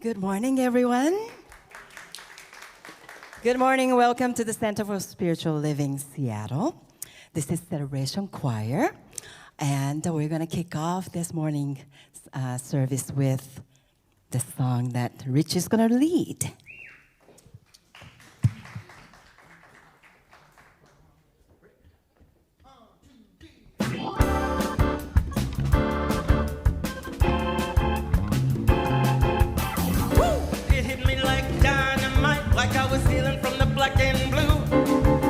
Good morning, everyone. Good morning. Welcome to the Center for Spiritual Living, Seattle. This is Celebration Choir, and we're going to kick off this morning service with the song that Rich is going to lead. Like I was healing from the black and blue.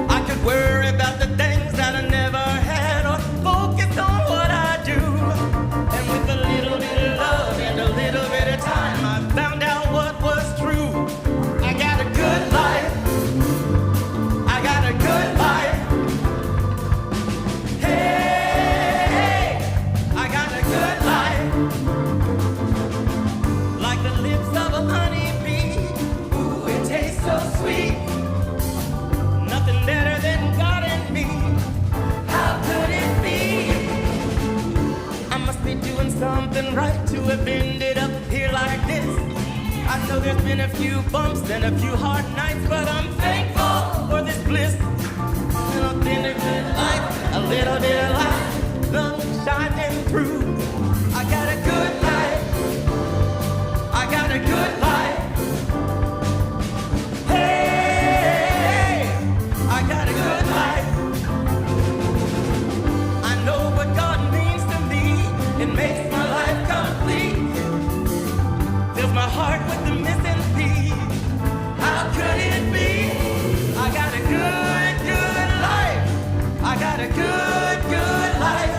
I could worry about the things that I never had or focus on what I do. And with a little bit of love and a little bit of time, I found out what was true. I got a good life. I got a good life. Hey, I got a good life. Like the lips of a honeybee. Tastes so sweet, nothing better than God and me. How could it be? I must be doing something right to have ended up here like this. I know there's been a few bumps and a few hard nights, but I'm thankful for this bliss. And I've been a good life, a little bit of light, love shining through. I got a good life. I got a good life. It makes my life complete. Fills my heart with the missing piece. How could it be? I got a good, good life. I got a good, good life.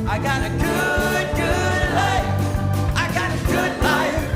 I got a good, good life. I got a good life.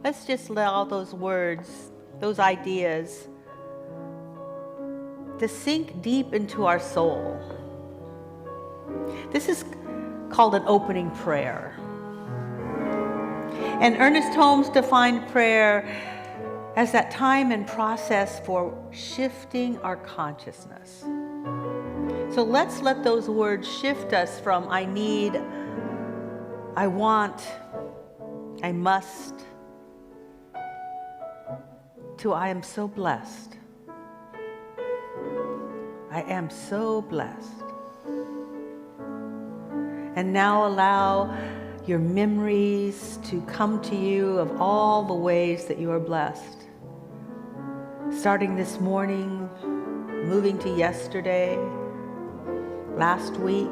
Let's just allow those words, those ideas, to sink deep into our soul. This is called an opening prayer. And Ernest Holmes defined prayer as that time and process for shifting our consciousness. So let's let those words shift us from I need, I want, I must, to I am so blessed. I am so blessed. And now allow your memories to come to you of all the ways that you are blessed. Starting this morning moving to yesterday, last week.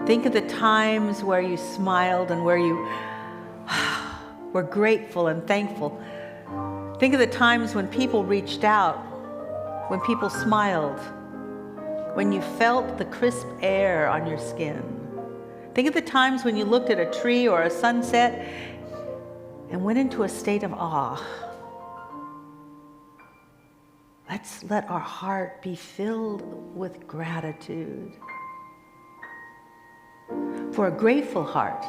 Think of the times where you smiled and where you were grateful and thankful. Think of the times when people reached out, when people smiled, when you felt the crisp air on your skin. Think of the times when you looked at a tree or a sunset and went into a state of awe. Let's let our heart be filled with gratitude. For a grateful heart,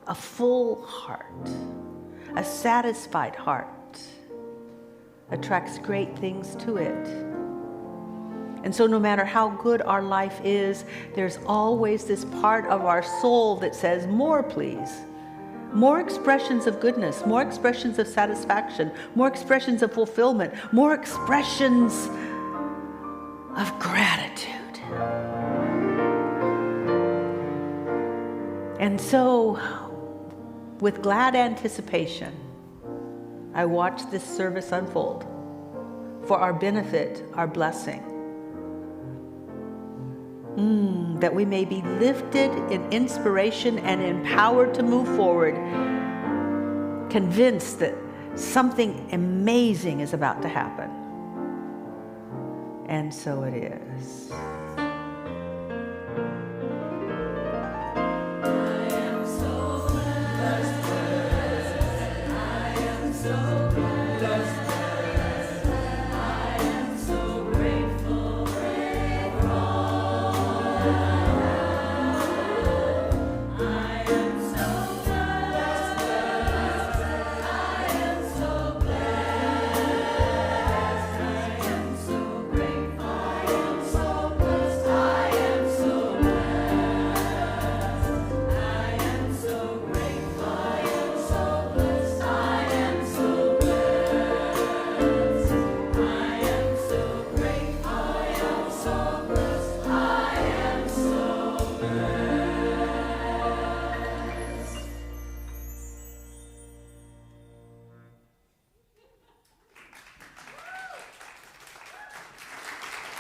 a full heart, a satisfied heart attracts great things to it. And so no matter how good our life is, there's always this part of our soul that says, more please. More expressions of goodness, more expressions of satisfaction, more expressions of fulfillment, more expressions of gratitude. And so, with glad anticipation, I watch this service unfold for our benefit, our blessing. That we may be lifted in inspiration and empowered to move forward, convinced that something amazing is about to happen. And so it is.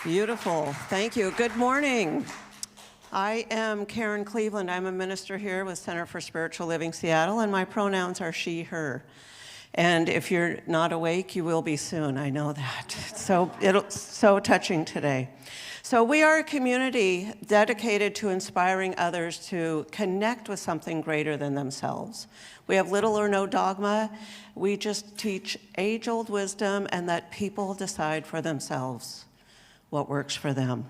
Beautiful. Thank you. Good morning. I am Karen Cleveland. I'm a minister here with Center for Spiritual Living Seattle, and my pronouns are she, her. And if you're not awake, you will be soon. I know that. It's so touching today. So we are a community dedicated to inspiring others to connect with something greater than themselves. We have little or no dogma. We just teach age-old wisdom and let people decide for themselves what works for them.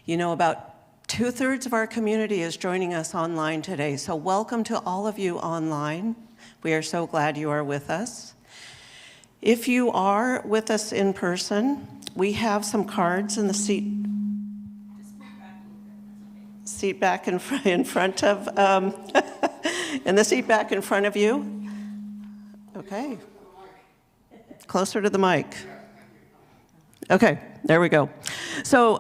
You know, about 2/3 of our community is joining us online today, so welcome to all of you online. We are so glad you are with us. If you are with us in person, we have some cards in the seat back in front of, in the seat back in front of you. Okay. Closer to the mic. Okay, there we go. So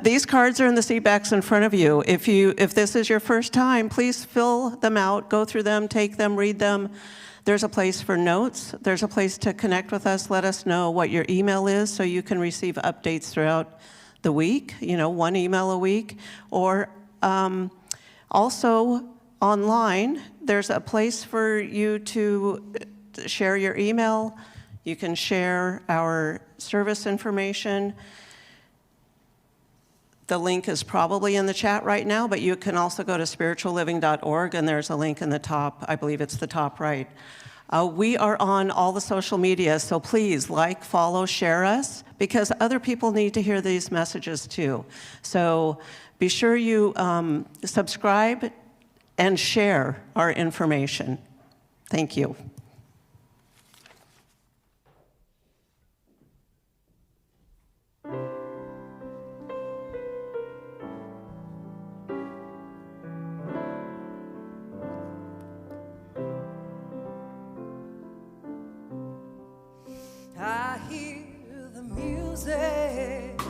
these cards are in the seat backs in front of you. If this is your first time, please fill them out, go through them, take them, read them. There's a place for notes. There's a place to connect with us. Let us know what your email is so you can receive updates throughout the week, you know, 1 email a week. Or also online, there's a place for you to share your email. You can share our service information. The link is probably in the chat right now, but you can also go to spiritualliving.org, and there's a link in the top. I believe it's the top right. We are on all the social media, so please like, follow, share us, because other people need to hear these messages too. So be sure you subscribe and share our information. Thank you. I hear the music. I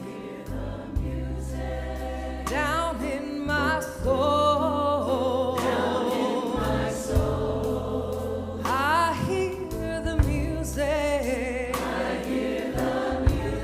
hear the music down in my soul. Down in my soul. I hear the music. I hear the music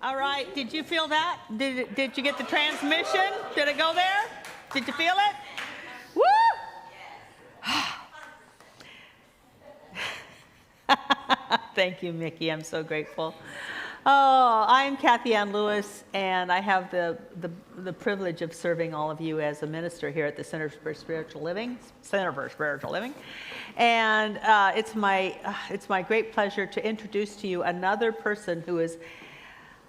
All right, did you feel that? Did you get the transmission? Did it go there? Did you feel it? Woo! Thank you, Mickey. I'm so grateful. Oh, I'm Kathianne Lewis, and I have the privilege of serving all of you as a minister here at the Center for Spiritual Living. And it's my great pleasure to introduce to you another person who is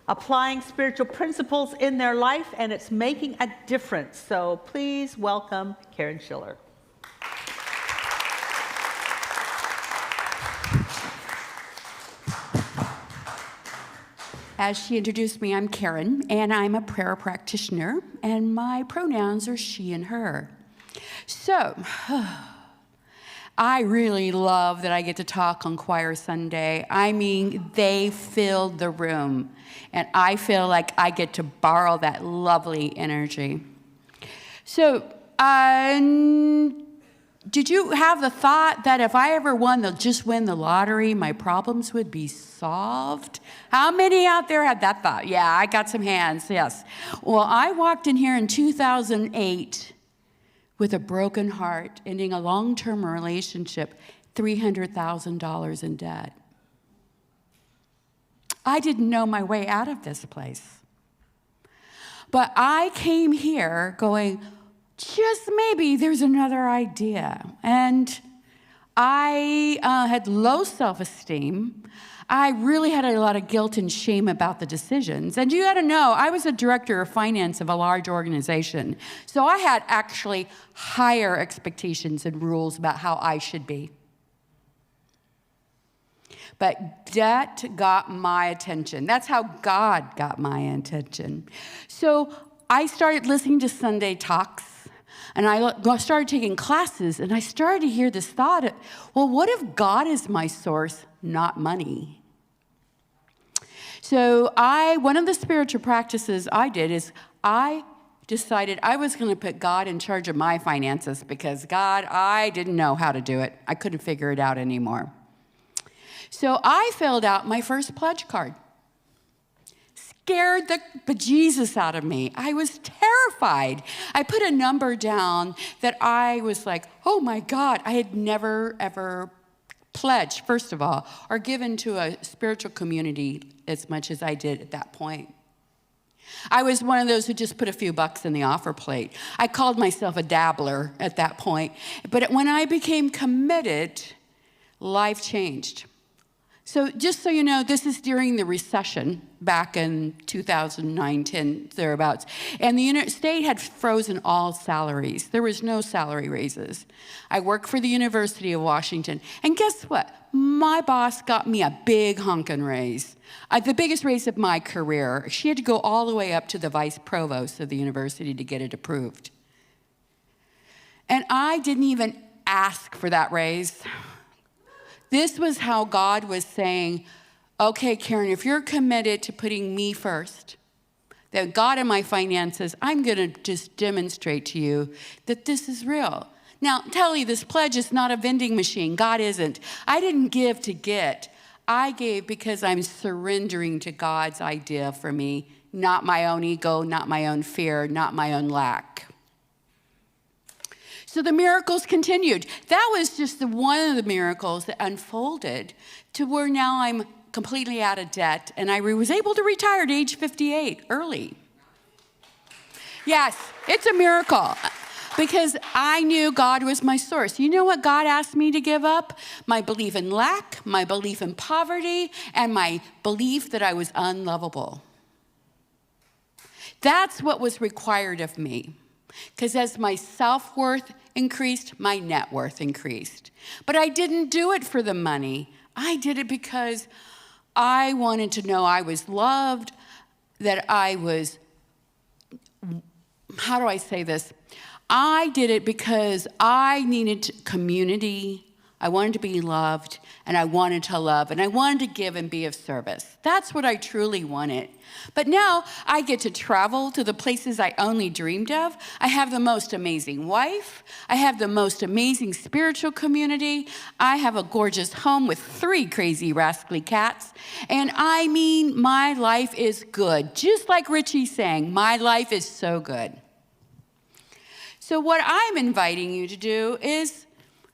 applying spiritual principles in their life, and it's making a difference. So please welcome Karen Schiller. As she introduced me, I'm Karen, and I'm a prayer practitioner, and my pronouns are she and her. So, I really love that I get to talk on Choir Sunday. I mean, they filled the room, and I feel like I get to borrow that lovely energy. So, did you have the thought that if I ever win the lottery, my problems would be solved? How many out there had that thought? Yeah, I got some hands, yes. Well, I walked in here in 2008 with a broken heart, ending a long-term relationship, $300,000 in debt. I didn't know my way out of this place. But I came here going, just maybe there's another idea. And I had low self-esteem. I really had a lot of guilt and shame about the decisions. And you got to know, I was a director of finance of a large organization. So I had actually higher expectations and rules about how I should be. But debt got my attention. That's how God got my attention. So I started listening to Sunday talks. And I started taking classes, and I started to hear this thought, well, what if God is my source, not money? So one of the spiritual practices I did is I decided I was going to put God in charge of my finances because God, I didn't know how to do it. I couldn't figure it out anymore. So I filled out my first pledge card. Scared the bejesus out of me. I was terrified. I put a number down that I was like, oh my God, I had never ever pledged, first of all, or given to a spiritual community as much as I did at that point. I was one of those who just put a few bucks in the offer plate. I called myself a dabbler at that point. But when I became committed, life changed. So just so you know, this is during the recession back in 2009, 10, thereabouts. And the state had frozen all salaries. There was no salary raises. I worked for the University of Washington. And guess what? My boss got me a big honkin' raise. The biggest raise of my career. She had to go all the way up to the vice provost of the university to get it approved. And I didn't even ask for that raise. This was how God was saying, okay, Karen, if you're committed to putting me first, that God in my finances, I'm going to just demonstrate to you that this is real. Now, tell you, this pledge is not a vending machine. God isn't. I didn't give to get. I gave because I'm surrendering to God's idea for me, not my own ego, not my own fear, not my own lack. So the miracles continued. That was just one of the miracles that unfolded to where now I'm completely out of debt, and I was able to retire at age 58 early. Yes, it's a miracle because I knew God was my source. You know what God asked me to give up? My belief in lack, my belief in poverty, and my belief that I was unlovable. That's what was required of me. Because as my self-worth increased, my net worth increased. But I didn't do it for the money. I did it because I wanted to know I was loved, that I was, how do I say this? I did it because I needed community. I wanted to be loved, and I wanted to love, and I wanted to give and be of service. That's what I truly wanted. But now I get to travel to the places I only dreamed of. I have the most amazing wife. I have the most amazing spiritual community. I have a gorgeous home with 3 crazy, rascally cats. And I mean, my life is good. Just like Richie sang, my life is so good. So what I'm inviting you to do is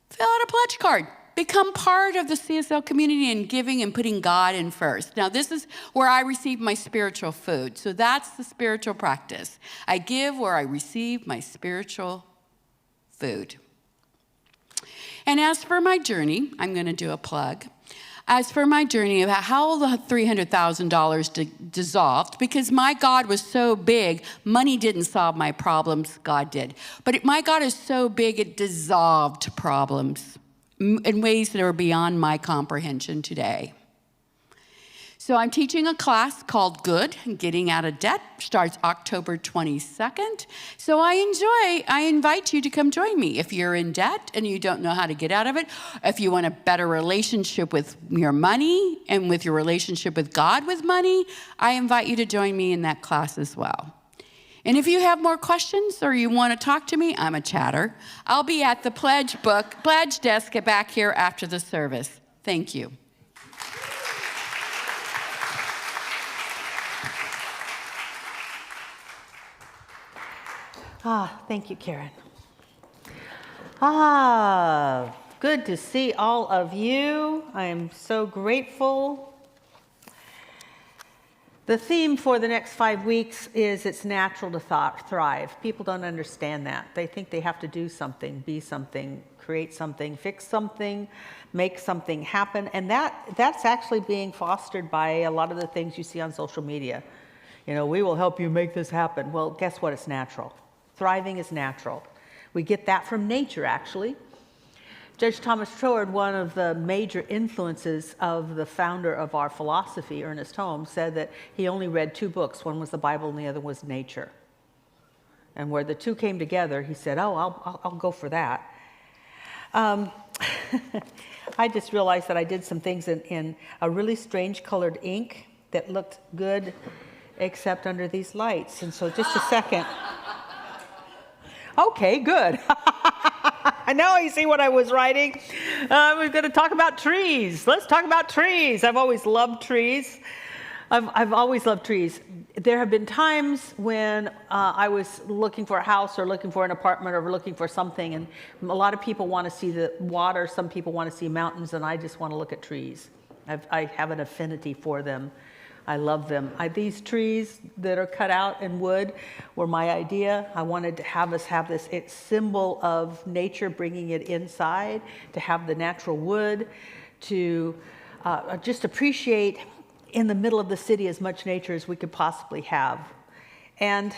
fill out a pledge card. Become part of the CSL community in giving and putting God in first. Now, this is where I receive my spiritual food. So that's the spiritual practice. I give where I receive my spiritual food. And as for my journey, I'm going to do a plug. As for my journey about how the $300,000 dissolved, because my God was so big, money didn't solve my problems, God did. But my God is so big, it dissolved problems in ways that are beyond my comprehension today. So I'm teaching a class called Good, Getting Out of Debt, starts October 22nd. So I invite you to come join me. If you're in debt and you don't know how to get out of it, if you want a better relationship with your money and with your relationship with God with money, I invite you to join me in that class as well. And if you have more questions or you want to talk to me, I'm a chatter. I'll be at the pledge desk back here after the service. Thank you. Thank you, Karen. Good to see all of you. I am so grateful. The theme for the next 5 weeks is it's natural to thrive. People don't understand that. They think they have to do something, be something, create something, fix something, make something happen. And that's actually being fostered by a lot of the things you see on social media. You know, we will help you make this happen. Well, guess what? It's natural. Thriving is natural. We get that from nature, actually. Judge Thomas Troward, one of the major influences of the founder of our philosophy, Ernest Holmes, said that he only read 2 books. One was the Bible and the other was nature. And where the 2 came together, he said, I'll go for that. I just realized that I did some things in a really strange colored ink that looked good, except under these lights. And so just a second. Okay, good. Now I see what I was writing. We're going to talk about trees. Let's talk about trees. I've always loved trees. I've always loved trees. There have been times when I was looking for a house or looking for an apartment or looking for something, and a lot of people want to see the water, some people want to see mountains, and I just want to look at trees. I have an affinity for them. I love them. These trees that are cut out in wood were my idea. I wanted to have us have this symbol of nature, bringing it inside, to have the natural wood, to just appreciate in the middle of the city as much nature as we could possibly have. And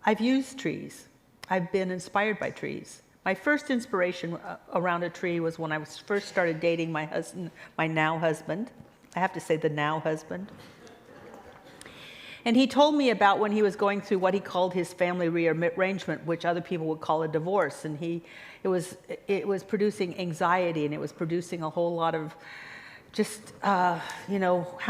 I've used trees. I've been inspired by trees. My first inspiration around a tree was when I first started dating my husband, my now husband. I have to say the now husband. And he told me about when he was going through what he called his family rearrangement, which other people would call a divorce. And it was producing anxiety, and it was producing a whole lot of just, how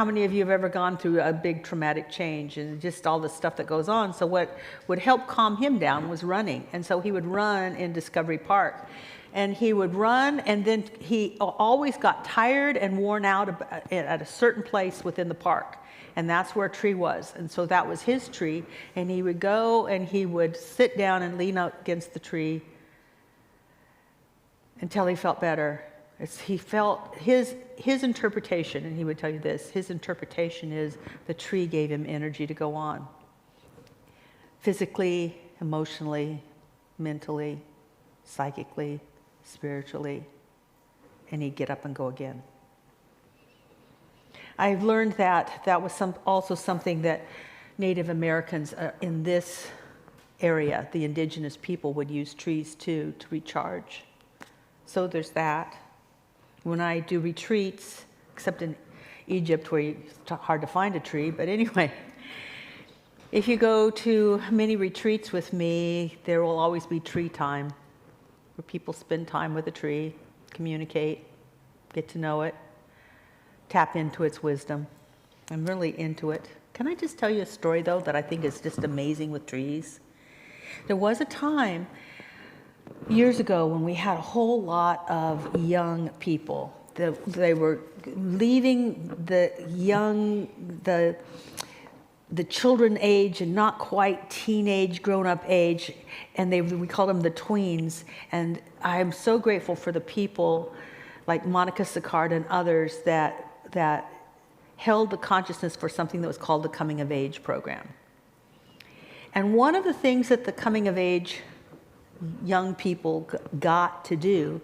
many of you have ever gone through a big traumatic change and just all the stuff that goes on? So what would help calm him down was running. And so he would run in Discovery Park. And he would run, and then he always got tired and worn out at a certain place within the park. And that's where a tree was. And so that was his tree. And he would go and he would sit down and lean out against the tree until he felt better. He felt his interpretation, and he would tell you this, his interpretation is the tree gave him energy to go on. Physically, emotionally, mentally, psychically, spiritually, and he'd get up and go again. I've learned that was also something that Native Americans in this area, the indigenous people, would use trees to recharge. So there's that. When I do retreats, except in Egypt where it's hard to find a tree, but anyway, if you go to many retreats with me, there will always be tree time. where people spend time with a tree, communicate, get to know it, tap into its wisdom. I'm really into it. Can I just tell you a story, though, that I think is just amazing with trees? There was a time years ago when we had a whole lot of young people. They were leaving the children age and not quite teenage, grown-up age, and we called them the tweens. And I'm so grateful for the people like Monica Sicard and others that held the consciousness for something that was called the Coming of Age program. And one of the things that the Coming of Age young people got to do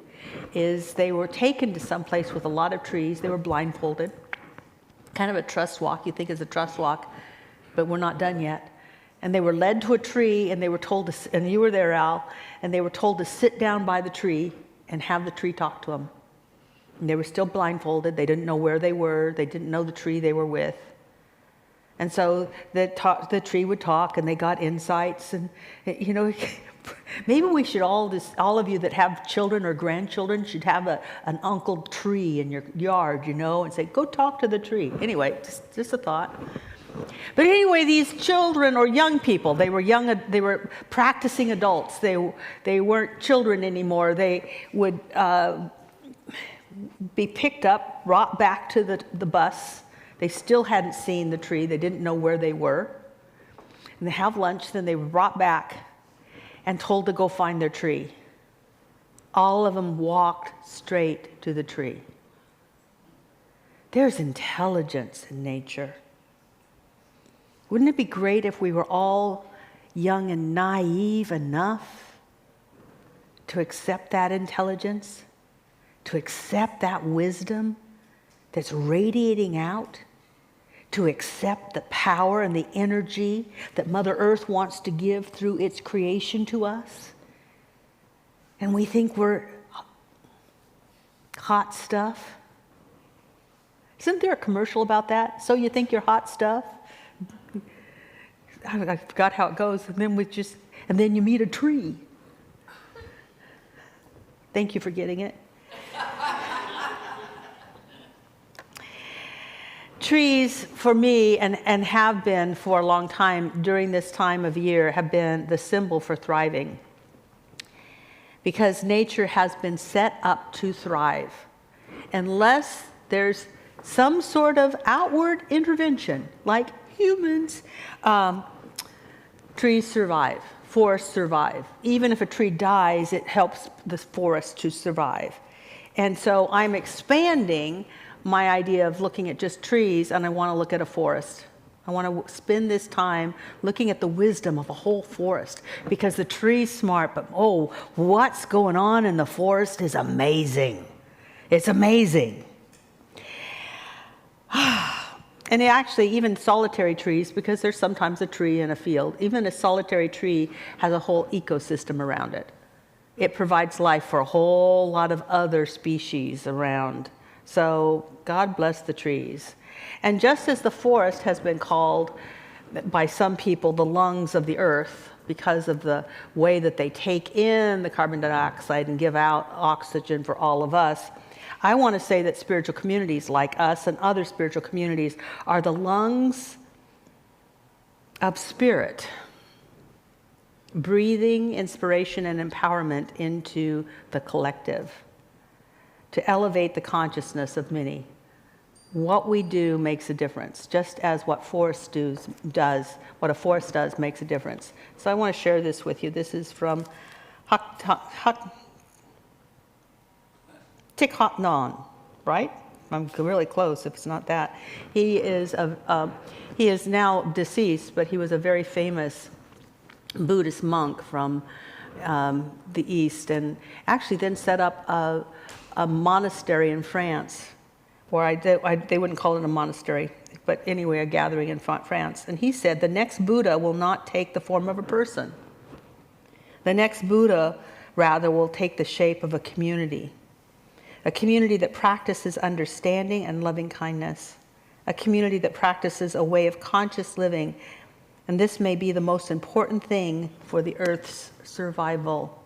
is they were taken to some place with a lot of trees. They were blindfolded, kind of a trust walk. You think it's a trust walk, but we're not done yet. And they were led to a tree, and they were told to, and you were there, Al, and they were told to sit down by the tree and have the tree talk to them. And they were still blindfolded. They didn't know where they were. They didn't know the tree they were with. And so the tree would talk, and they got insights. And, you know, maybe we should all of you that have children or grandchildren should have an uncle tree in your yard, you know, and say, go talk to the tree. Anyway, just a thought. But anyway, these children or young people, they were practicing adults. They weren't children anymore. They would be picked up, brought back to the bus. They still hadn't seen the tree. They didn't know where they were. And they have lunch, then they were brought back and told to go find their tree. All of them walked straight to the tree. There's intelligence in nature. Wouldn't it be great if we were all young and naive enough to accept that intelligence, to accept that wisdom that's radiating out, to accept the power and the energy that Mother Earth wants to give through its creation to us? And we think we're hot stuff. Isn't there a commercial about that? So you think you're hot stuff? I forgot how it goes. And then you meet a tree. Thank you for getting it. Trees, for me, and have been for a long time during this time of year, have been the symbol for thriving. Because nature has been set up to thrive. Unless there's some sort of outward intervention, like humans, trees survive, forests survive. Even if a tree dies, it helps the forest to survive. And so I'm expanding my idea of looking at just trees, and I want to look at a forest. I want to spend this time looking at the wisdom of a whole forest, because the tree's smart, but what's going on in the forest is amazing. It's amazing. And actually, even solitary trees, because there's sometimes a tree in a field, even a solitary tree has a whole ecosystem around it. It provides life for a whole lot of other species around. So God bless the trees. And just as the forest has been called by some people the lungs of the earth because of the way that they take in the carbon dioxide and give out oxygen for all of us, I want to say that spiritual communities like us and other spiritual communities are the lungs of spirit, breathing inspiration and empowerment into the collective to elevate the consciousness of many. What we do makes a difference, just as what a forest does makes a difference. So I want to share this with you. This is from Thich Nhat Hanh, right? I'm really close if it's not that. He is now deceased, but he was a very famous Buddhist monk from the East, and actually then set up a monastery in France, or they wouldn't call it a monastery, but anyway, a gathering in France. And he said, the next Buddha will not take the form of a person. The next Buddha, rather, will take the shape of a community that practices understanding and loving kindness, a community that practices a way of conscious living, and this may be the most important thing for the earth's survival.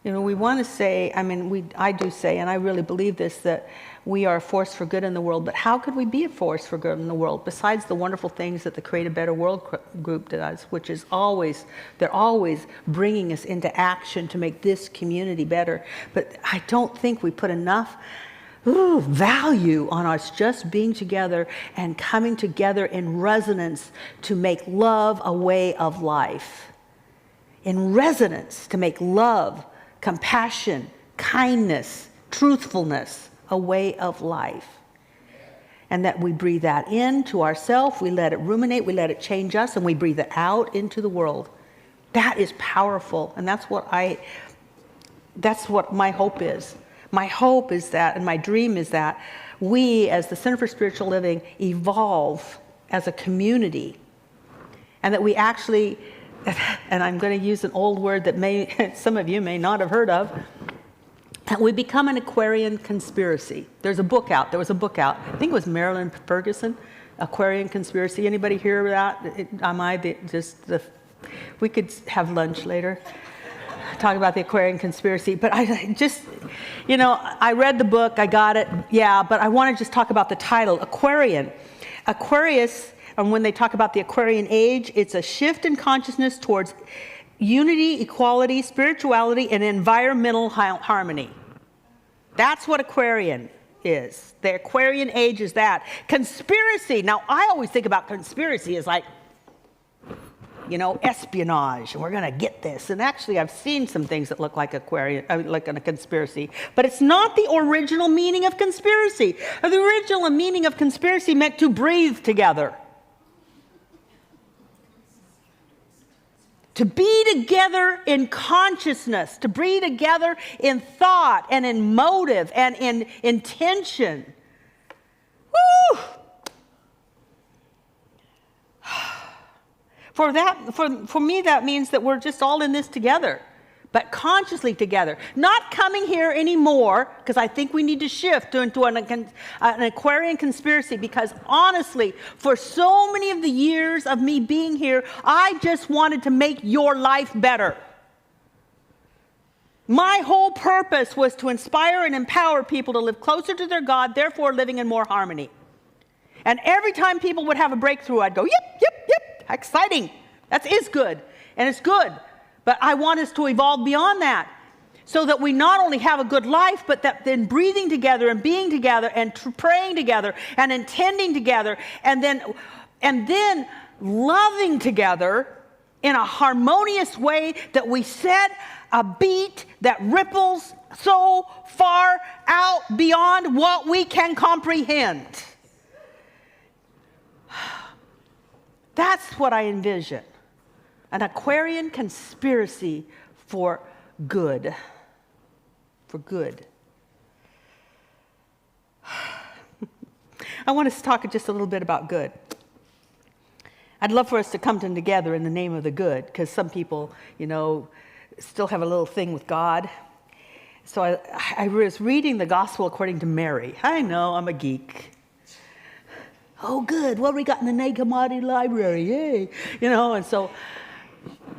We want to say, I do say, and I really believe this, that we are a force for good in the world, but how could we be a force for good in the world besides the wonderful things that the Create a Better World group does, which is they're always bringing us into action to make this community better. But I don't think we put enough value on us just being together and coming together in resonance to make love a way of life. In resonance to make love, compassion, kindness, truthfulness, a way of life. And that we breathe that into ourselves, we let it ruminate, we let it change us, and we breathe it out into the world. That is powerful, and that's what my hope is. My hope is that, and my dream is that, we as the Center for Spiritual Living evolve as a community, and that we actually, and I'm going to use an old word that some of you may not have heard of, and we become an Aquarian conspiracy. There was a book out. I think it was Marilyn Ferguson, Aquarian Conspiracy. Anybody hear that? We could have lunch later, talk about the Aquarian Conspiracy. But I read the book, I got it, but I want to just talk about the title, Aquarian. Aquarius, and when they talk about the Aquarian age, it's a shift in consciousness towards unity, equality, spirituality, and environmental harmony. That's what Aquarian is. The Aquarian age is that. Conspiracy. Now, I always think about conspiracy as like, espionage, and we're going to get this. And actually, I've seen some things that look like like a conspiracy. But it's not the original meaning of conspiracy. The original meaning of conspiracy meant to breathe together. To be together in consciousness, to be together in thought and in motive and in intention. Woo! For me, that means that we're just all in this together, but consciously together. Not coming here anymore, because I think we need to shift into an Aquarian conspiracy, because honestly, for so many of the years of me being here, I just wanted to make your life better. My whole purpose was to inspire and empower people to live closer to their God, therefore living in more harmony. And every time people would have a breakthrough, I'd go, yep, exciting. That is good, and it's good. But I want us to evolve beyond that, so that we not only have a good life, but that then breathing together and being together and praying together and intending together and then loving together in a harmonious way, that we set a beat that ripples so far out beyond what we can comprehend. That's what I envision. An Aquarian conspiracy for good. For good. I want us to talk just a little bit about good. I'd love for us to come together in the name of the good, because some people, still have a little thing with God. So I was reading the Gospel according to Mary. I know, I'm a geek. Oh, good. What we got in the Nag Hammadi library? Yay. And so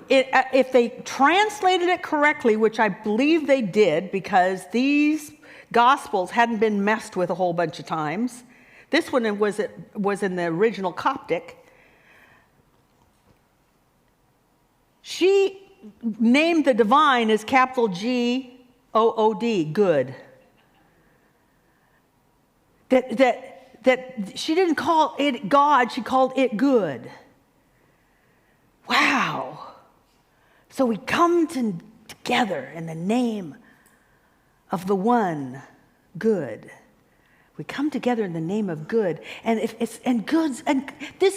if they translated it correctly, which I believe they did, because these Gospels hadn't been messed with a whole bunch of times. This one was in the original Coptic. She named the divine as capital G-O-O-D, good. That she didn't call it God, she called it good. Wow. So we come together in the name of the one good. We come together in the name of good. And this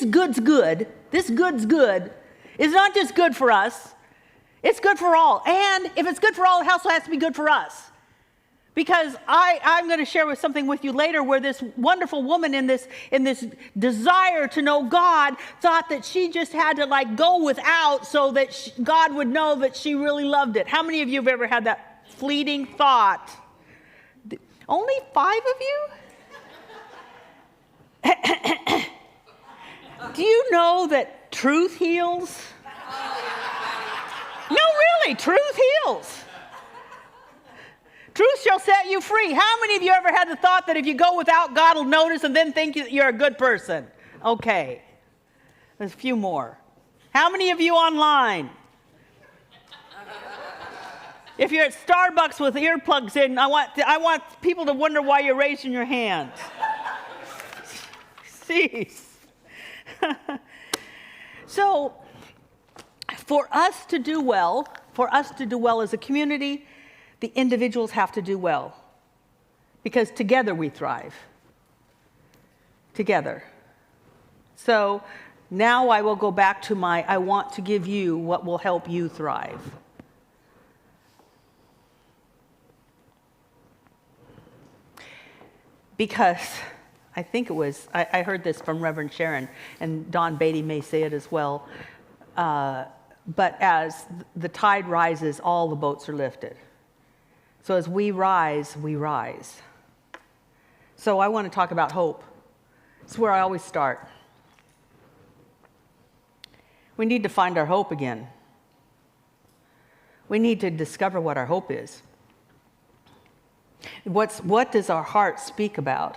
good's good is not just good for us, it's good for all. And if it's good for all, it also has to be good for us. Because I'm going to share something with you later, where this wonderful woman in this desire to know God thought that she just had to go without so that God would know that she really loved it. How many of you have ever had that fleeting thought? Only 5 of you? Do you know that truth heals? No, really, truth heals. Truth shall set you free. How many of you ever had the thought that if you go without, God will notice and then think you're a good person? Okay. There's a few more. How many of you online? If you're at Starbucks with earplugs in, I want people to wonder why you're raising your hands. Jeez. So, for us to do well as a community, the individuals have to do well. Because together we thrive. Together. So, now I will go back to I want to give you what will help you thrive. Because I think it was, I heard this from Reverend Sharon, and Don Beatty may say it as well, but as the tide rises, all the boats are lifted. So as we rise, we rise. So I want to talk about hope. It's where I always start. We need to find our hope again. We need to discover what our hope is. What does our heart speak about?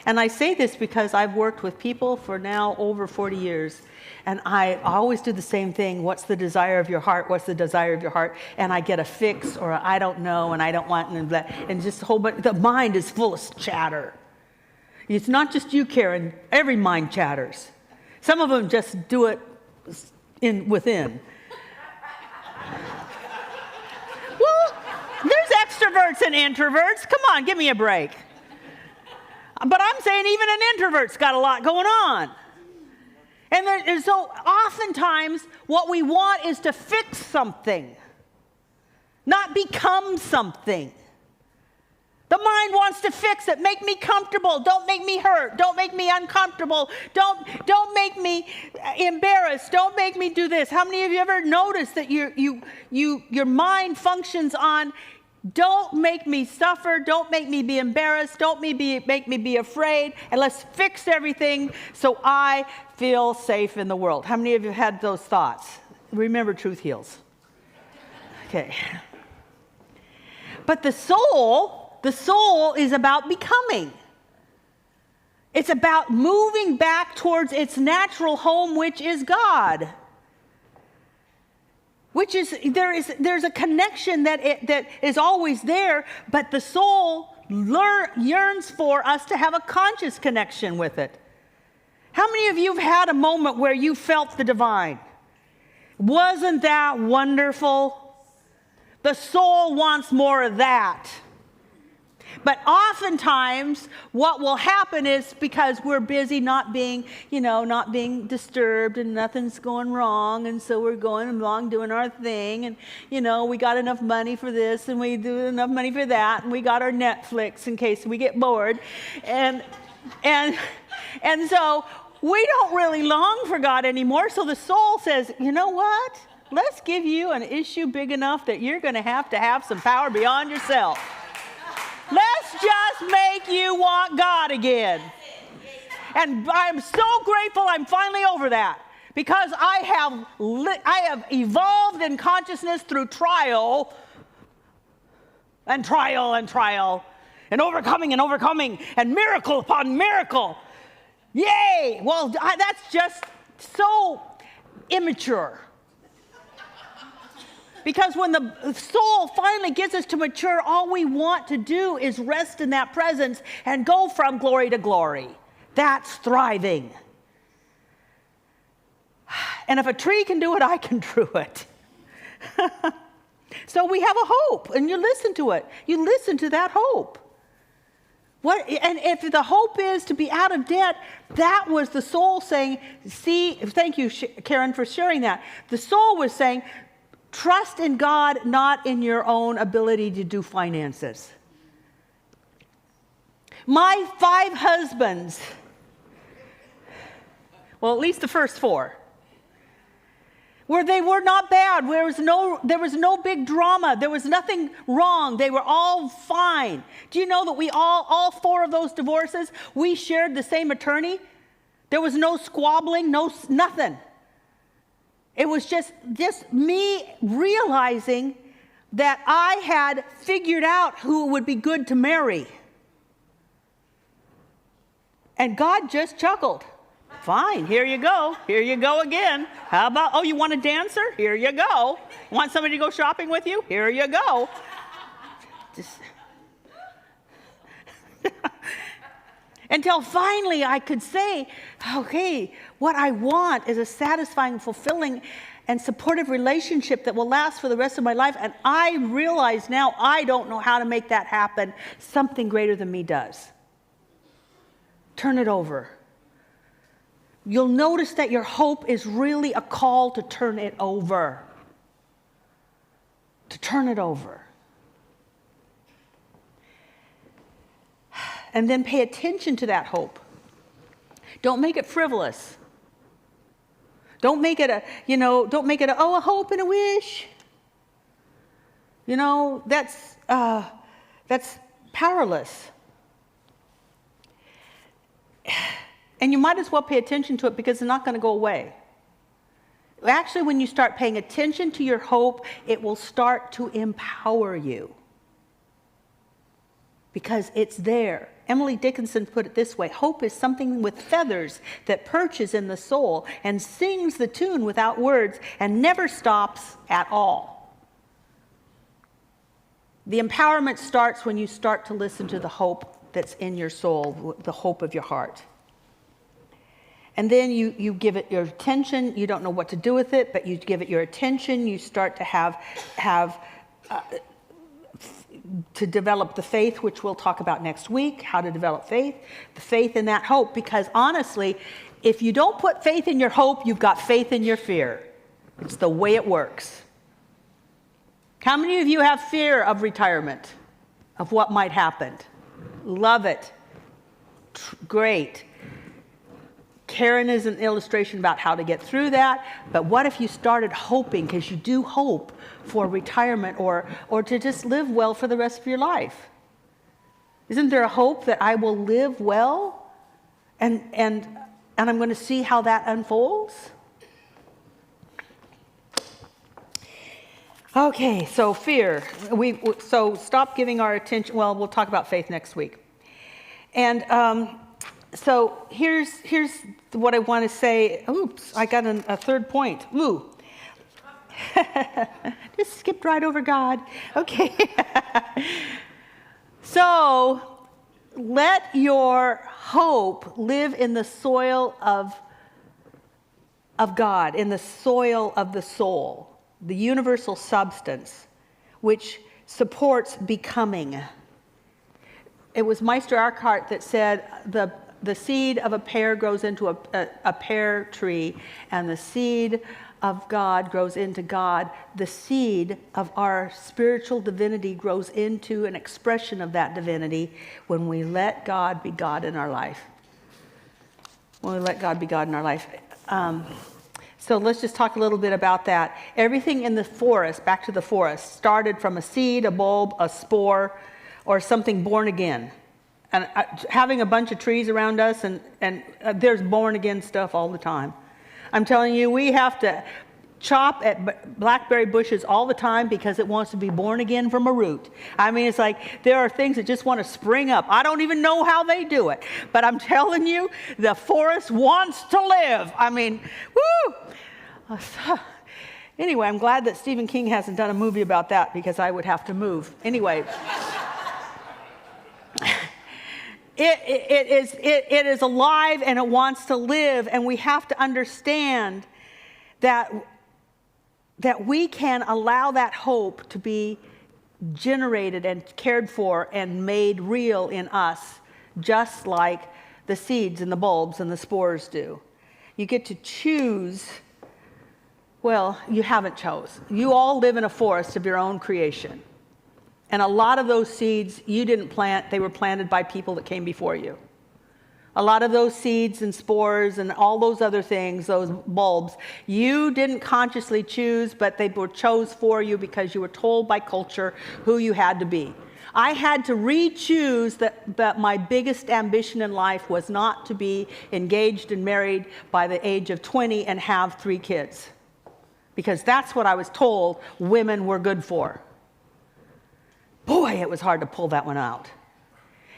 And I say this because I've worked with people for now over 40 years, and I always do the same thing. What's the desire of your heart? What's the desire of your heart? And I get a fix, or I don't know, and I don't want, and just a whole bunch. The mind is full of chatter. It's not just you, Karen. Every mind chatters. Some of them just do it within. Well, there's extroverts and introverts. Come on, give me a break. But I'm saying even an introvert's got a lot going on. And so oftentimes what we want is to fix something, not become something. The mind wants to fix it. Make me comfortable. Don't make me hurt. Don't make me uncomfortable. Don't make me embarrassed. Don't make me do this. How many of you ever noticed that your mind functions on don't make me suffer, don't make me be embarrassed, don't make me be afraid, and let's fix everything so I feel safe in the world. How many of you had those thoughts? Remember, truth heals. Okay. But the soul is about becoming. It's about moving back towards its natural home, which is God. Which is, there's a connection that is always there, but the soul yearns for us to have a conscious connection with it. How many of you have had a moment where you felt the divine? Wasn't that wonderful? The soul wants more of that. But oftentimes, what will happen is because we're busy not being disturbed and nothing's going wrong, and so we're going along doing our thing, and we got enough money for this, and we do enough money for that, and we got our Netflix in case we get bored, and so we don't really long for God anymore. So the soul says, you know what? Let's give you an issue big enough that you're going to have some power beyond yourself. Let's just make you want God again. And I'm so grateful I'm finally over that, because I have evolved in consciousness through trial and trial and trial and overcoming and miracle upon miracle. Yay! Well, that's just so immature. Because when the soul finally gets us to mature, all we want to do is rest in that presence and go from glory to glory. That's thriving. And if a tree can do it, I can do it. So we have a hope, and you listen to it. You listen to that hope. And if the hope is to be out of debt, that was the soul saying, see, thank you, Karen, for sharing that. The soul was saying, trust in God, not in your own ability to do finances. My 5 husbands, well, at least the first 4, where they were not bad. There was no big drama. There was nothing wrong. They were all fine. Do you know that we all 4 of those divorces, we shared the same attorney? There was no squabbling, nothing. It was just me realizing that I had figured out who would be good to marry. And God just chuckled. Fine, here you go. Here you go again. How about, oh, you want a dancer? Here you go. Want somebody to go shopping with you? Here you go. Just until finally I could say, okay, what I want is a satisfying, fulfilling, and supportive relationship that will last for the rest of my life. And I realize now I don't know how to make that happen. Something greater than me does. Turn it over. You'll notice that your hope is really a call to turn it over. To turn it over. And then pay attention to that hope. Don't make it frivolous. Don't make it a, oh, a hope and a wish. That's powerless. And you might as well pay attention to it because it's not going to go away. Actually, when you start paying attention to your hope, it will start to empower you. Because it's there. Emily Dickinson put it this way: hope is something with feathers that perches in the soul and sings the tune without words and never stops at all. The empowerment starts when you start to listen to the hope that's in your soul, the hope of your heart. And then you give it your attention. You don't know what to do with it, but you give it your attention. You start to to develop the faith, which we'll talk about next week, how to develop faith, the faith in that hope. Because honestly, if you don't put faith in your hope, you've got faith in your fear. It's the way it works. How many of you have fear of retirement, of what might happen? Love it. Great. Karen is an illustration about how to get through that. But what if you started hoping, because you do hope for retirement or to just live well for the rest of your life? Isn't there a hope that I will live well and I'm going to see how that unfolds? Okay, so fear. So stop giving our attention. Well, we'll talk about faith next week. And so here's what I want to say. Oops, I got a third point. Ooh. Just skipped right over God. Okay. So let your hope live in the soil of God, in the soil of the soul, the universal substance, which supports becoming. It was Meister Eckhart that said the seed of a pear grows into a pear tree, and the seed of God grows into God. The seed of our spiritual divinity grows into an expression of that divinity when we let God be God in our life. When we let God be God in our life. So let's just talk a little bit about that. Everything in the forest, back to the forest, started from a seed, a bulb, a spore, or something born again. And having a bunch of trees around us, and there's born again stuff all the time. I'm telling you, we have to chop at blackberry bushes all the time because it wants to be born again from a root. I mean, it's like there are things that just want to spring up. I don't even know how they do it, but I'm telling you, the forest wants to live. I mean, woo! Anyway, I'm glad that Stephen King hasn't done a movie about that because I would have to move. Anyway. It is alive and it wants to live, and we have to understand that we can allow that hope to be generated and cared for and made real in us, just like the seeds and the bulbs and the spores do. You get to choose. Well, you haven't chose. You all live in a forest of your own creation. And a lot of those seeds you didn't plant, they were planted by people that came before you. A lot of those seeds and spores and all those other things, those bulbs, you didn't consciously choose, but they were chose for you because you were told by culture who you had to be. I had to re-choose that my biggest ambition in life was not to be engaged and married by the age of 20 and have 3 kids. Because that's what I was told women were good for. Boy, it was hard to pull that one out.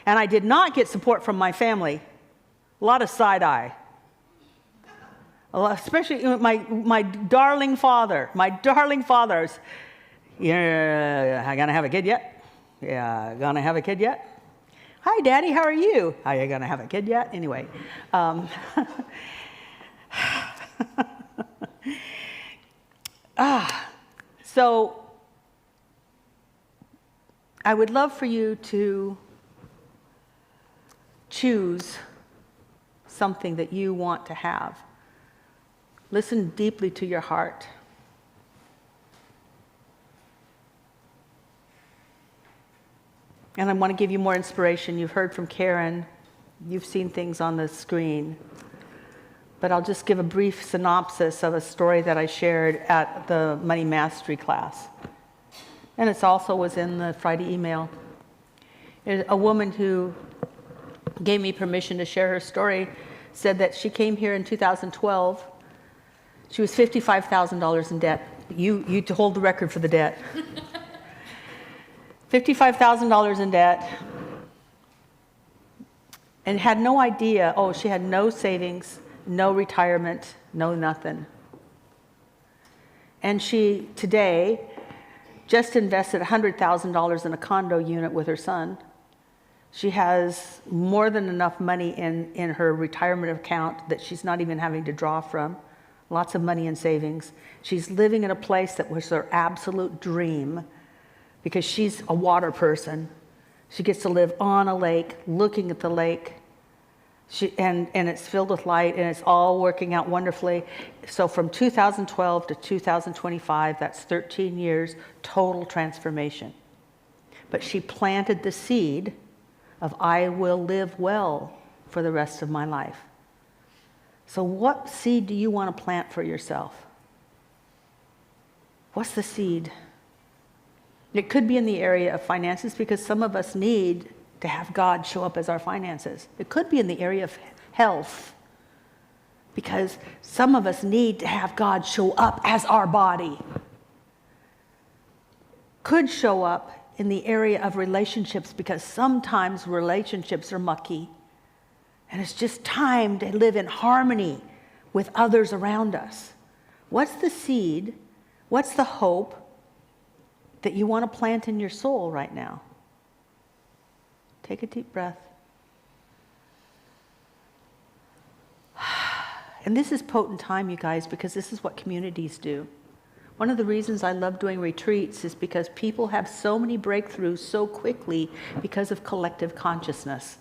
And I did not get support from my family. A lot of side eye. Especially my darling father. My darling fathers. Yeah, I gonna have a kid yet? Yeah, gonna have a kid yet? Hi, Daddy, how are you? Are you gonna have a kid yet? Anyway. So I would love for you to choose something that you want to have. Listen deeply to your heart. And I want to give you more inspiration. You've heard from Karen. You've seen things on the screen. But I'll just give a brief synopsis of a story that I shared at the Money Mastery class. And it also was in the Friday email. A woman who gave me permission to share her story said that she came here in 2012. She was $55,000 in debt. You to hold the record for the debt. $55,000 in debt. And had no idea, she had no savings, no retirement, no nothing. And she, today, just invested $100,000 in a condo unit with her son. She has more than enough money in her retirement account that she's not even having to draw from. Lots of money in savings. She's living in a place that was her absolute dream because she's a water person. She gets to live on a lake, looking at the lake. And it's filled with light, and it's all working out wonderfully. So from 2012 to 2025, that's 13 years, total transformation. But she planted the seed of I will live well for the rest of my life. So what seed do you want to plant for yourself? What's the seed? It could be in the area of finances because some of us need to have God show up as our finances. It could be in the area of health because some of us need to have God show up as our body. Could show up in the area of relationships because sometimes relationships are mucky and it's just time to live in harmony with others around us. What's the seed? What's the hope that you want to plant in your soul right now? Take a deep breath. And this is potent time, you guys, because this is what communities do. One of the reasons I love doing retreats is because people have so many breakthroughs so quickly because of collective consciousness.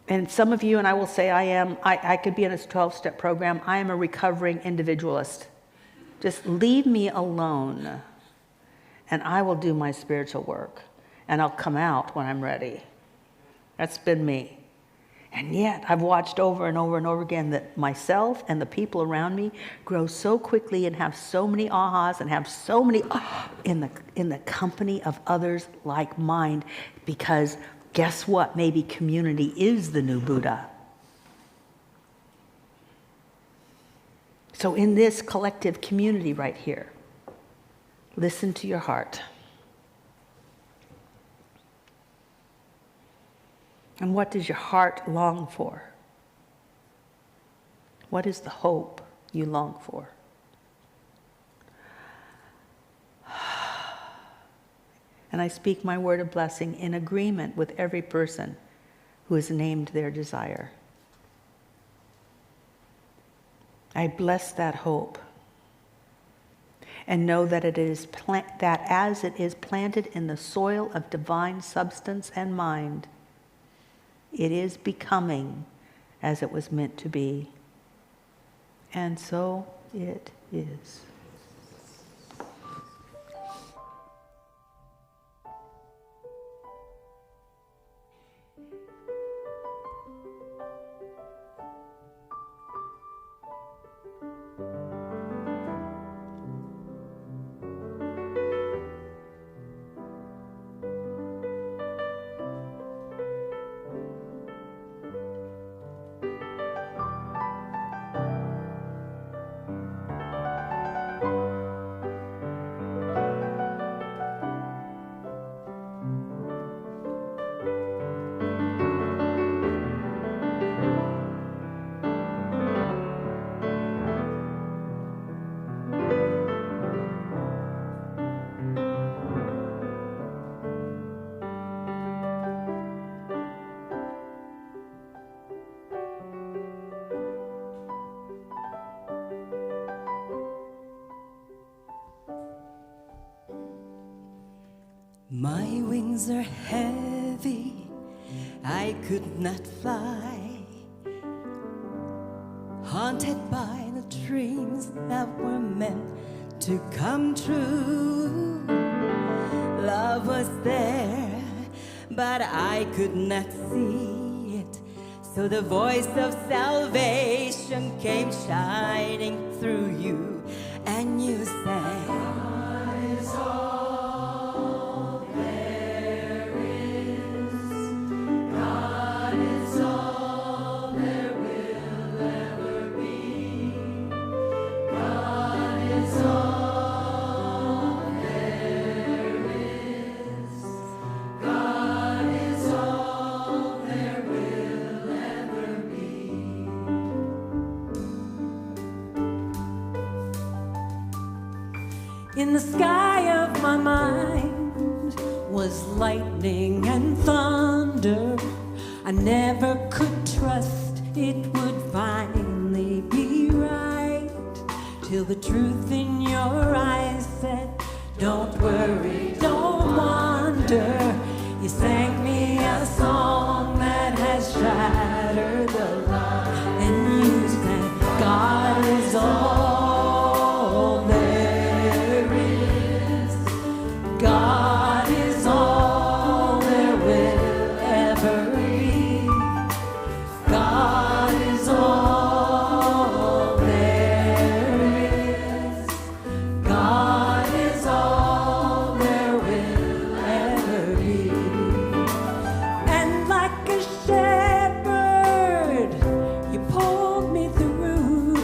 And some of you, and I will say I could be in a 12-step program, I am a recovering individualist. Just leave me alone, and I will do my spiritual work, and I'll come out when I'm ready. That's been me. And yet, I've watched over and over and over again that myself and the people around me grow so quickly and have so many ahas and have so many in the company of others like mind, because guess what? Maybe community is the new Buddha. So in this collective community right here, listen to your heart. And what does your heart long for? What is the hope you long for? And I speak my word of blessing in agreement with every person who has named their desire. I bless that hope and know that it is that as it is planted in the soil of divine substance and mind, it is becoming as it was meant to be. And so it is. wings are heavy, I could not fly, haunted by the dreams that were meant to come true. Love was there, but I could not see it. So the voice of salvation came shining through you, and you sang, God is all there is. God is all there will ever be. God is all there is. God is all there will ever be. In the sky of my mind was lightning and thunder. I never could trust it would finally be right, till the truth in your eyes said, don't worry, don't wonder. You sang me a song that has shattered the lie, and you sang, God is all there is. God is all there will ever be. God is all there is. God is all there will ever be. And like a shepherd, you pulled me through.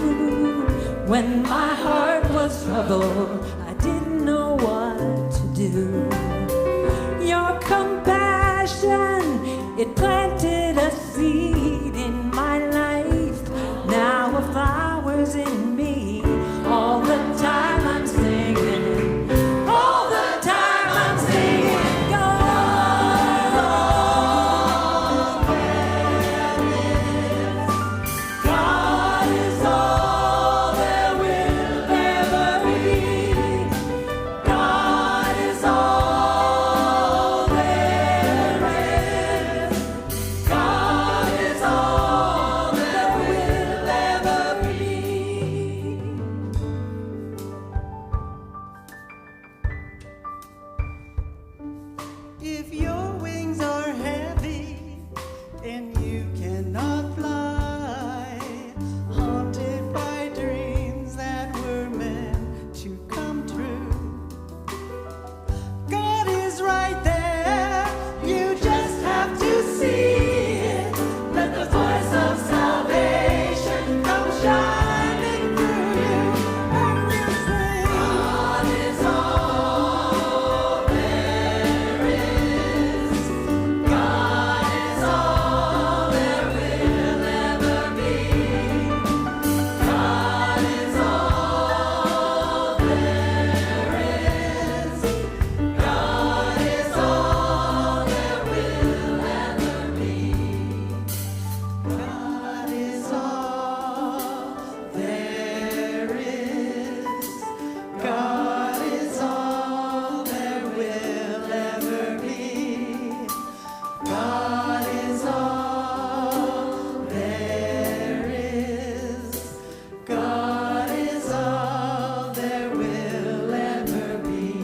When my heart was troubled, I didn't know what to do. Your compassion, it planted a seed in my life. Now a flower's in me. All the time I'm singing. All the time I'm singing. God, all there is. God is all there will ever be. God is all there is. God is all there will ever be. If your wings are heavy and you cannot fly, haunted by dreams that were meant to come true, God is right there. You just have to see it. Let the voice of salvation come shining through you, and you sing, God is all there is. God is all there will ever be. God is all there is. God is all there will ever be. God is all there is. God is all there will ever be. God is all there is. God is all there will ever be.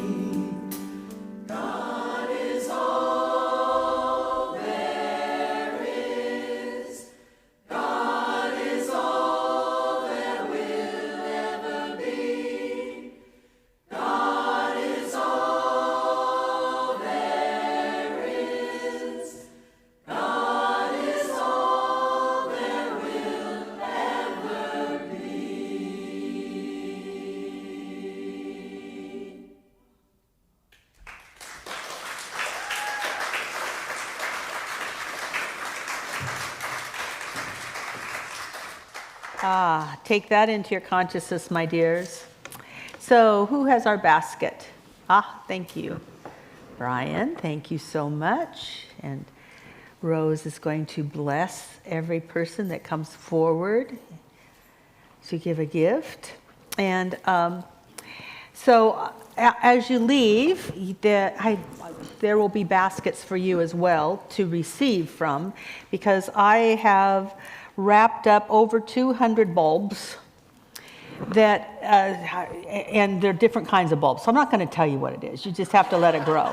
God is all there is. God is all there will ever be. God is all there is. God is all there will ever be. Ah, take that into your consciousness, my dears. So, who has our basket? Ah, thank you. Brian, thank you so much. And Rose is going to bless every person that comes forward to give a gift. And So as you leave, there will be baskets for you as well to receive from, because I have wrapped up over 200 bulbs that, and they're different kinds of bulbs. So I'm not going to tell you what it is. You just have to let it grow.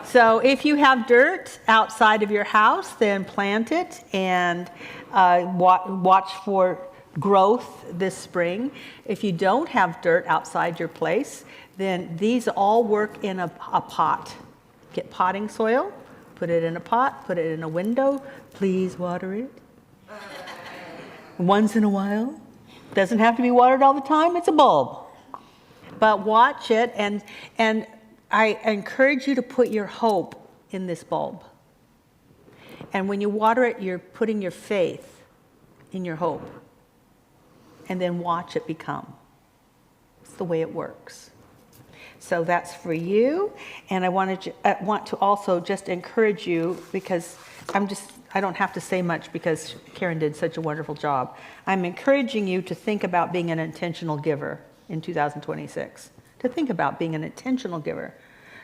So if you have dirt outside of your house, then plant it and watch for growth this spring. If you don't have dirt outside your place, then these all work in a pot. Get potting soil, put it in a pot, put it in a window. Please water it once in a while. Doesn't have to be watered all the time. It's a bulb. But watch it, and I encourage you to put your hope in this bulb. And when you water it, you're putting your faith in your hope. And then watch it become. It's the way it works. So that's for you. And I want to also just encourage you, because I don't have to say much because Karen did such a wonderful job. I'm encouraging you to think about being an intentional giver in 2026. To think about being an intentional giver.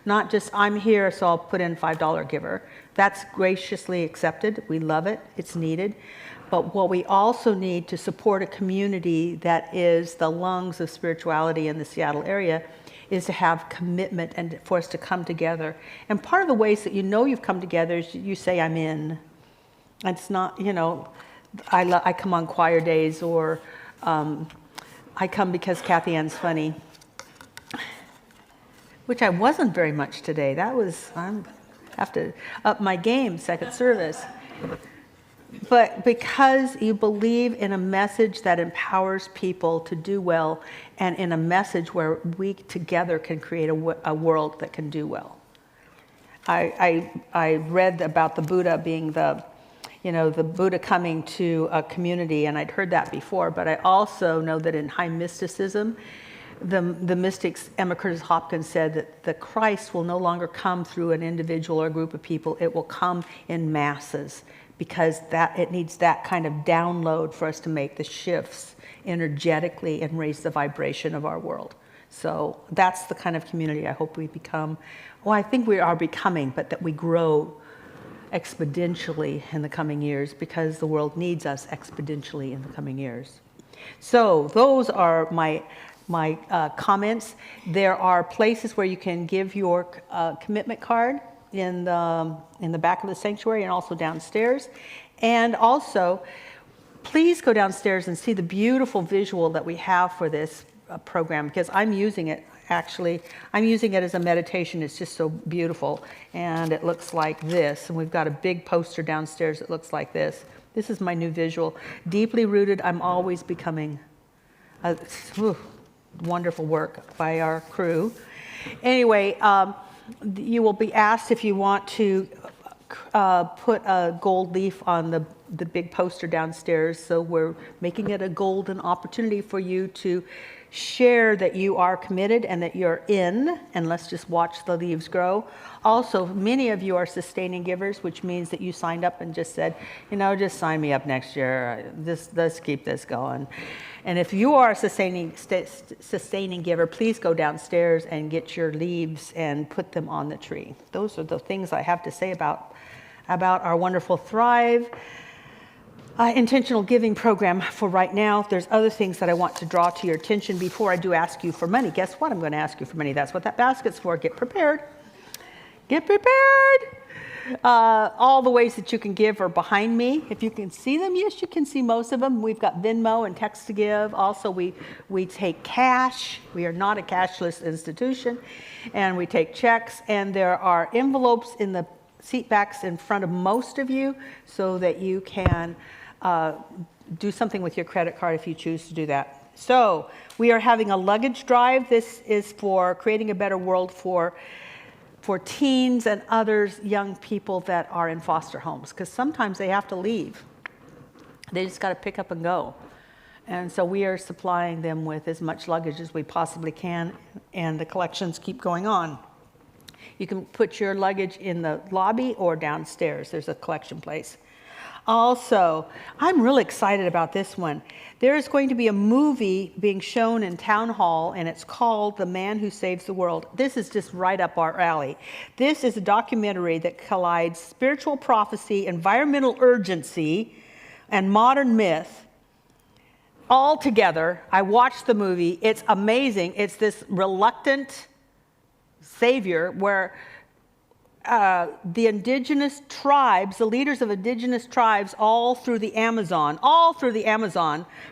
Not just, I'm here, so I'll put in $5 giver. That's graciously accepted. We love it. It's needed. But what we also need to support a community that is the lungs of spirituality in the Seattle area is to have commitment and for us to come together. And part of the ways that you know you've come together is you say, I'm in. It's not, I come on choir days, or I come because Kathianne's funny, which I wasn't very much today. I have to up my game, second service. But because you believe in a message that empowers people to do well, and in a message where we together can create a world that can do well. I read about the Buddha being the Buddha coming to a community, and I'd heard that before, but I also know that in high mysticism, the mystics, Emma Curtis Hopkins said that the Christ will no longer come through an individual or a group of people, it will come in masses, because it needs that kind of download for us to make the shifts energetically and raise the vibration of our world. So that's the kind of community I hope we become. Well, I think we are becoming, but that we grow exponentially in the coming years, because the world needs us exponentially in the coming years. So those are my comments. There are places where you can give your commitment card in the back of the sanctuary, and also downstairs. And also, please go downstairs and see the beautiful visual that we have for this program, because I'm using it. Actually, I'm using it as a meditation. It's just so beautiful. And it looks like this. And we've got a big poster downstairs that looks like this. This is my new visual. Deeply rooted, I'm always becoming. Wonderful work by our crew. Anyway, you will be asked if you want to put a gold leaf on the big poster downstairs. So we're making it a golden opportunity for you to share that you are committed and that you're in, and let's just watch the leaves grow. Also, many of you are sustaining givers, which means that you signed up and just said, just sign me up next year. Let's keep this going. And if you are a sustaining giver, please go downstairs and get your leaves and put them on the tree. Those are the things I have to say about our wonderful Thrive intentional giving program for right now. There's other things that I want to draw to your attention before I do ask you for money. Guess what? I'm going to ask you for money. That's what that basket's for. Get prepared. Get prepared. All the ways that you can give are behind me. If you can see them, yes, you can see most of them. We've got Venmo and text to give. Also, we take cash. We are not a cashless institution. And we take checks. And there are envelopes in the seat backs in front of most of you, so that you can do something with your credit card if you choose to do that. So we are having a luggage drive. This is for creating a better world for teens and others, young people that are in foster homes, because sometimes they have to leave. They just got to pick up and go. And so we are supplying them with as much luggage as we possibly can, and the collections keep going on. You can put your luggage in the lobby or downstairs. There's a collection place. Also, I'm really excited about this one. There is going to be a movie being shown in Town Hall, and it's called The Man Who Saves the World. This is just right up our alley. This is a documentary that collides spiritual prophecy, environmental urgency, and modern myth all together. I watched the movie. It's amazing. It's this reluctant savior where the indigenous tribes, the leaders of indigenous tribes all through the Amazon,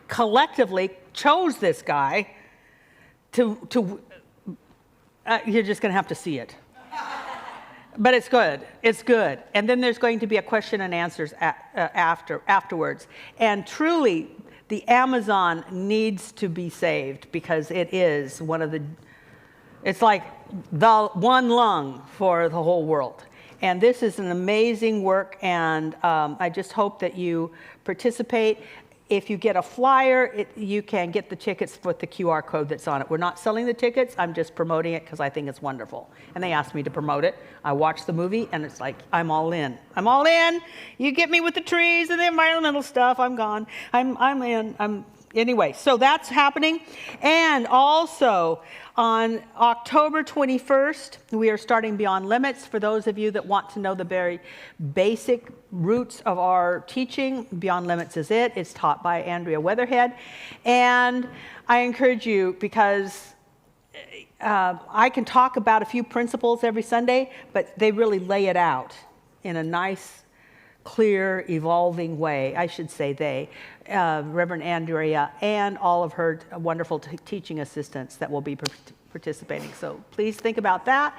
collectively chose this guy to you're just going to have to see it. But it's good. It's good. And then there's going to be a question and answers afterwards. And truly, the Amazon needs to be saved because it is one of the, it's like the one lung for the whole world. And this is an amazing work, and I just hope that you participate. If you get a flyer, you can get the tickets with the QR code that's on it. We're not selling the tickets. I'm just promoting it because I think it's wonderful. And they asked me to promote it. I watched the movie, and it's like, I'm all in. I'm all in. You get me with the trees and the environmental stuff, I'm gone. I'm in. Anyway, so that's happening. And also, on October 21st, we are starting Beyond Limits. For those of you that want to know the very basic roots of our teaching, Beyond Limits is it. It's taught by Andrea Weatherhead. And I encourage you, because I can talk about a few principles every Sunday, but they really lay it out in a nice, clear, evolving way. I should say they. Reverend Andrea and all of her wonderful teaching assistants that will be participating. So please think about that.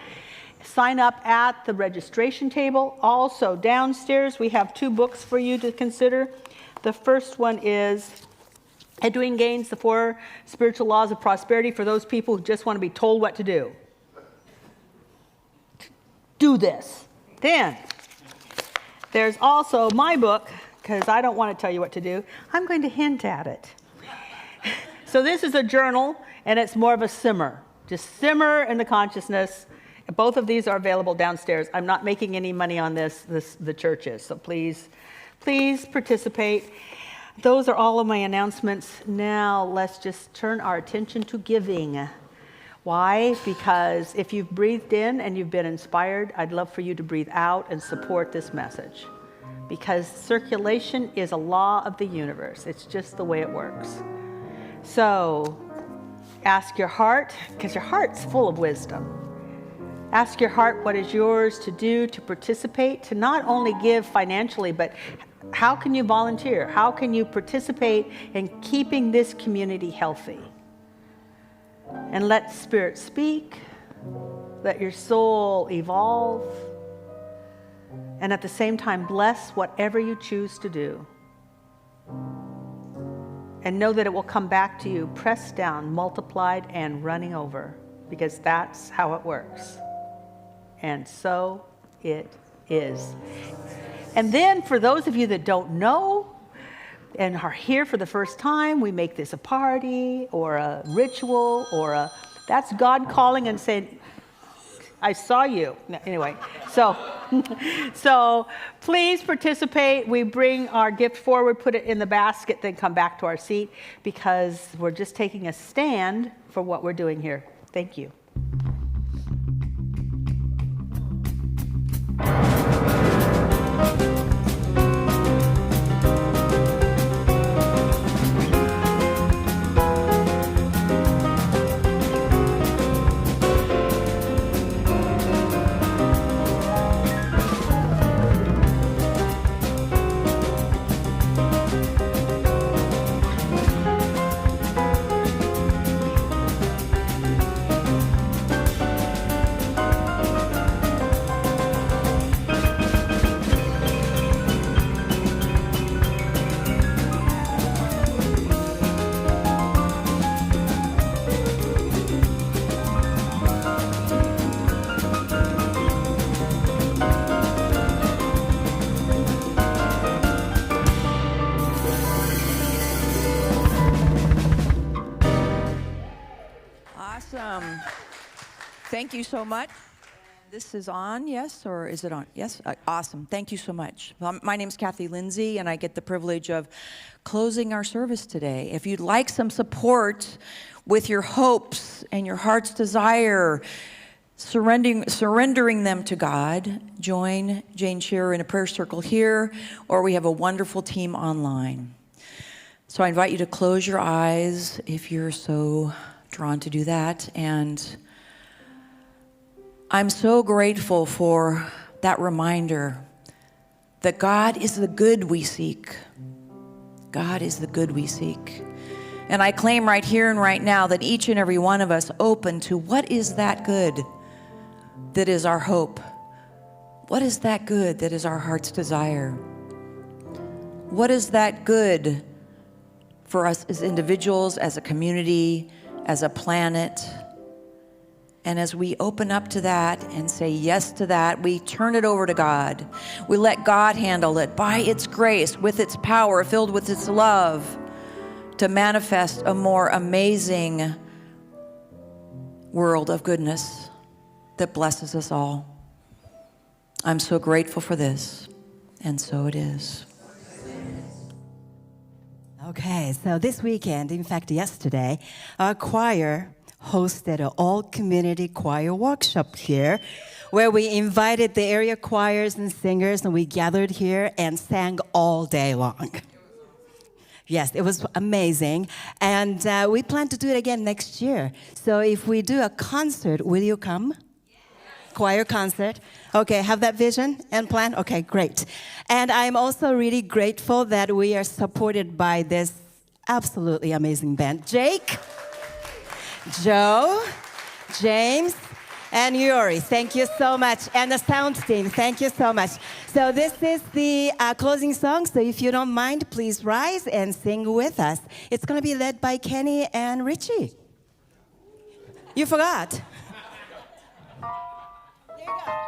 Sign up at the registration table. Also, downstairs, we have 2 books for you to consider. The first one is Edwin Gaines, The 4 Spiritual Laws of Prosperity, for those people who just want to be told what to do. Do this. Then, there's also my book, because I don't want to tell you what to do. I'm going to hint at it. So this is a journal, and it's more of a simmer. Just simmer in the consciousness. Both of these are available downstairs. I'm not making any money on this the church is. So please participate. Those are all of my announcements. Now let's just turn our attention to giving. Why? Because if you've breathed in and you've been inspired, I'd love for you to breathe out and support this message. Because circulation is a law of the universe. It's just the way it works. So ask your heart, because your heart's full of wisdom. Ask your heart what is yours to do to participate, to not only give financially, but how can you volunteer? How can you participate in keeping this community healthy? And let Spirit speak. Let your soul evolve. And at the same time, bless whatever you choose to do. And know that it will come back to you, pressed down, multiplied, and running over, because that's how it works. And so it is. And then for those of you that don't know and are here for the first time, we make this a party or a ritual or that's God calling and saying, I saw you. Anyway, so please participate. We bring our gift forward, put it in the basket, then come back to our seat, because we're just taking a stand for what we're doing here. Thank you. Awesome. Thank you so much. This is on, yes, or is it on? Yes? Awesome. Thank you so much. My name's Kathy Lindsay, and I get the privilege of closing our service today. If you'd like some support with your hopes and your heart's desire, surrendering them to God, join Jane Shearer in a prayer circle here, or we have a wonderful team online. So I invite you to close your eyes if you're so drawn to do that. And I'm so grateful for that reminder that God is the good we seek. God is the good we seek. And I claim right here and right now that each and every one of us open to what is that good that is our hope? What is that good that is our heart's desire? What is that good for us as individuals, as a community, as a planet? And as we open up to that and say yes to that, we turn it over to God. We let God handle it by its grace, with its power, filled with its love, to manifest a more amazing world of goodness that blesses us all. I'm so grateful for this, and so it is. Okay, so this weekend, in fact yesterday, our choir hosted an all-community choir workshop here where we invited the area choirs and singers, and we gathered here and sang all day long. Yes, it was amazing. And we plan to do it again next year. So if we do a concert, will you come? Choir concert. Okay, have that vision and plan? Okay, great. And I'm also really grateful that we are supported by this absolutely amazing band. Jake, Joe, James, and Yuri, thank you so much. And the sound team, thank you so much. So this is the closing song, so if you don't mind, please rise and sing with us. It's going to be led by Kenny and Richie. You forgot. There you go.